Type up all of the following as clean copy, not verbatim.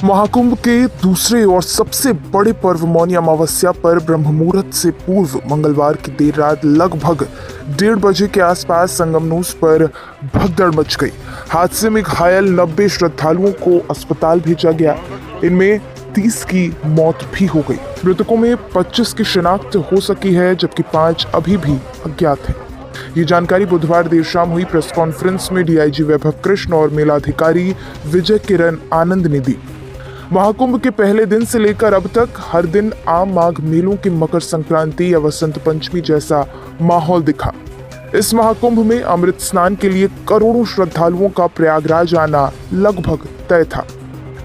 महाकुंभ के दूसरे और सबसे बड़े पर्व मौनी अमावस्या पर ब्रह्म मुहूर्त से पूर्व मंगलवार की देर रात लगभग 1:30 बजे के आसपास संगमनूस पर भगदड़ मच गई। हादसे में घायल 90 श्रद्धालुओं को अस्पताल भेजा गया। इनमें 30 की मौत भी हो गई। मृतकों में 25 की शिनाख्त हो सकी है, जबकि 5 अभी भी अज्ञात हैं। ये जानकारी बुधवार देर शाम हुई प्रेस कॉन्फ्रेंस में डीआईजी वैभव कृष्ण और मेलाधिकारी विजय किरण आनंद ने दी। महाकुंभ के पहले दिन से लेकर अब तक हर दिन आम माघ मेलों की मकर संक्रांति या वसंत पंचमी जैसा माहौल दिखा। इस महाकुंभ में अमृत स्नान के लिए करोड़ों श्रद्धालुओं का प्रयागराज आना लगभग तय था।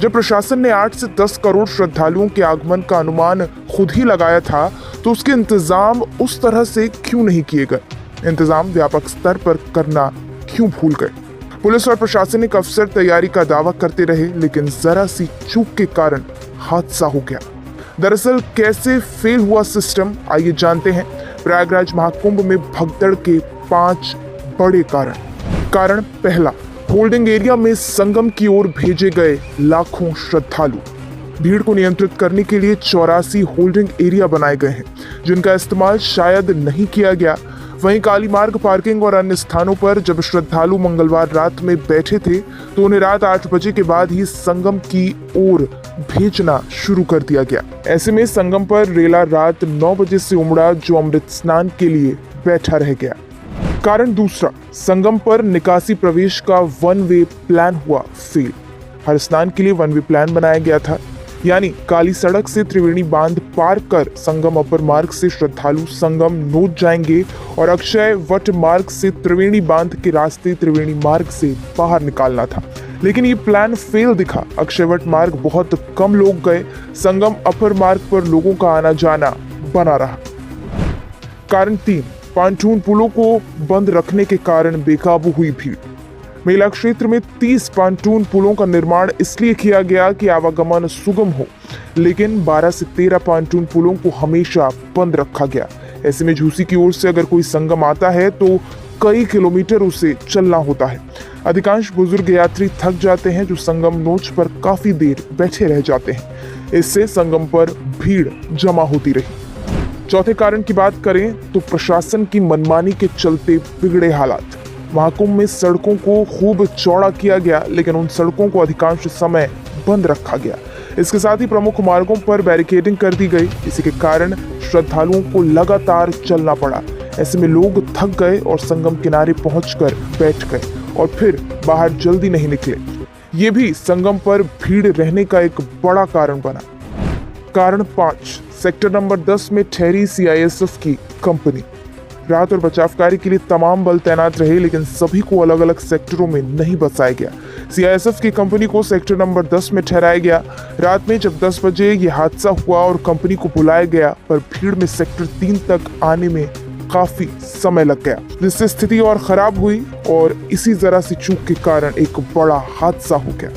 जब प्रशासन ने 8 से 10 करोड़ श्रद्धालुओं के आगमन का अनुमान खुद ही लगाया था, तो उसके इंतजाम उस तरह से क्यों नहीं किए गए? इंतजाम व्यापक स्तर पर करना क्यों भूल गए? पुलिस और प्रशासनिक अफसर तैयारी का दावा करते रहे, लेकिन जरा सी चूक के कारण हादसा हो गया। दरअसल कैसे फेल हुआ सिस्टम, आइए जानते हैं। प्रयागराज महाकुंभ में भगदड़ के 5 बड़े कारण पहला, होल्डिंग एरिया में संगम की ओर भेजे गए लाखों श्रद्धालु। भीड़ को नियंत्रित करने के लिए 84 होल्डिंग एरिया बनाए गए हैं, जिनका इस्तेमाल शायद नहीं किया गया। वहीं काली मार्ग, पार्किंग और अन्य स्थानों पर जब श्रद्धालु मंगलवार रात में बैठे थे, तो उन्हें रात 8 बजे के बाद ही संगम की ओर भेजना शुरू कर दिया गया। ऐसे में संगम पर रेला रात 9 बजे से उमड़ा, जो अमृत स्नान के लिए बैठा रह गया। कारण दूसरा, संगम पर निकासी प्रवेश का 1 वे प्लान हुआ फेल। हर स्नान के लिए 1 वे प्लान बनाया गया था, यानी काली सड़क से त्रिवेणी बांध पार कर संगम अपर मार्ग से श्रद्धालु संगम नोट जाएंगे और अक्षय वट मार्ग से त्रिवेणी बांध के रास्ते त्रिवेणी मार्ग से बाहर निकालना था। लेकिन ये प्लान फेल दिखा। अक्षय वट मार्ग बहुत कम लोग गए, संगम अपर मार्ग पर लोगों का आना जाना बना रहा। कारण 3, पांटून पुलों को बंद रखने के कारण बेकाबू हुई भीड़। मेला क्षेत्र में 30 पांटून पुलों का निर्माण इसलिए किया गया कि आवागमन सुगम हो, लेकिन 12 से 13 पांटून पुलों को हमेशा बंद रखा गया। ऐसे में झूसी की ओर से अगर कोई संगम आता है तो कई किलोमीटर उसे चलना होता है। अधिकांश बुजुर्ग यात्री थक जाते हैं, जो संगम नोच पर काफी देर बैठे रह जाते हैं। इससे संगम पर भीड़ जमा होती रही। चौथे कारण की बात करें तो प्रशासन की मनमानी के चलते बिगड़े हालात। महाकुंभ में सड़कों को खूब चौड़ा किया गया, लेकिन उन सड़कों को अधिकांश समय बंद रखा गया। इसके साथ ही प्रमुख मार्गों पर बैरिकेडिंग कर दी गई। इसी के कारण श्रद्धालुओं को लगातार चलना पड़ा। ऐसे में लोग थक गए और संगम किनारे पहुंचकर बैठ गए और फिर बाहर जल्दी नहीं निकले। ये भी संगम पर भीड़ रहने का एक बड़ा कारण बना। कारण 5, सेक्टर नंबर 10 में ठहरी सीआईएसएफ की कंपनी। राहत और बचाव कार्य के लिए तमाम बल तैनात रहे, लेकिन सभी को अलग अलग सेक्टरों में नहीं बसाया गया। सीआईएसएफ की कंपनी को सेक्टर नंबर 10 में ठहराया गया। रात में जब 10 बजे ये हादसा हुआ और कंपनी को बुलाया गया, पर भीड़ में सेक्टर 3 तक आने में काफी समय लग गया, जिससे स्थिति और खराब हुई और इसी जरा सी चूक के कारण एक बड़ा हादसा हो गया।